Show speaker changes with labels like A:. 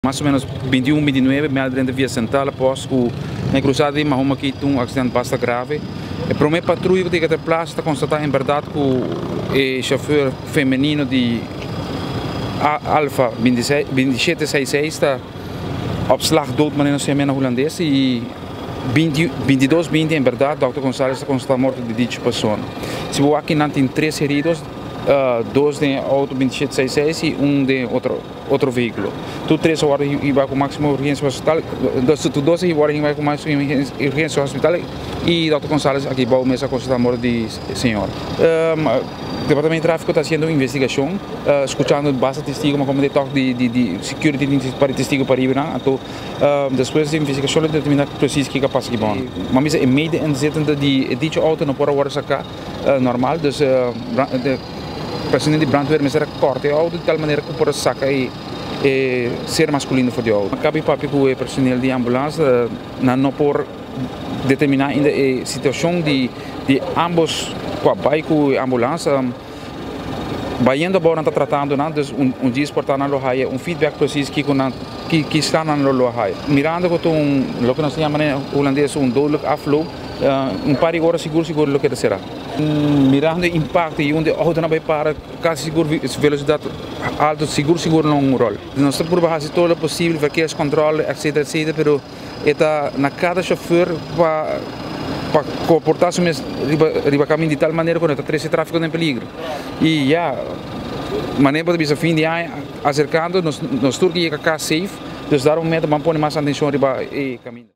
A: Mais ou menos 21, 29, meldrende via central após o cruzada de Mahoma aqui um acidente bastante grave. A primeira patrulha que tem que ter plaats está constatar em verdade que o chauffeur feminino de Alfa 2766 está op slag dood, maar in een holandês e 22-20 em verdade, Dr. Gonçalves está constatar a morte de dicha pessoa. Se você aqui não tem 3 heridos, 2 de auto 2766 e 1 de outro veículo. Tu 3 horas e vai com máxima urgência ao hospital, tu 12 horas e vai com máxima urgência ao hospital e Dr. Gonçalves aqui vai começar a constatar a morte de senhor. O Departamento de Tráfico está fazendo uma investigação, escutando bastante testigos, mas como de toque de security para testigo para ir, então depois da investigação ele determina precies que passa aqui bom. Mas é meio inzetende de dicho auto não pode agora sacar normal, dus personeel de brandweer met een korte auto de tal maneira que pode sacar e ser masculino voor de auto. Cabe papi com o personeel de ambulância não por determinar ainda a situação de ambos com a bike e a ambulância Baiando agora está tratando não dus dia exportar na loja feedback preciso que está na loja mirando que o que nós chamamos em holandês dodelijk afloop par de horas seguro lo que será mirando o impacto e onde a auto não vai parar quase seguro velocidade alta seguro não rol nós estamos por fazer todo o possível verkeerscontrole etc pero está na cada chauffeur para comportar-se riba caminho de tal maneira que não está esse tráfego em peligro e maneira de fim de ano acercando nos turcos e cá safe dus daarom met de man pone mais atenção riba e caminho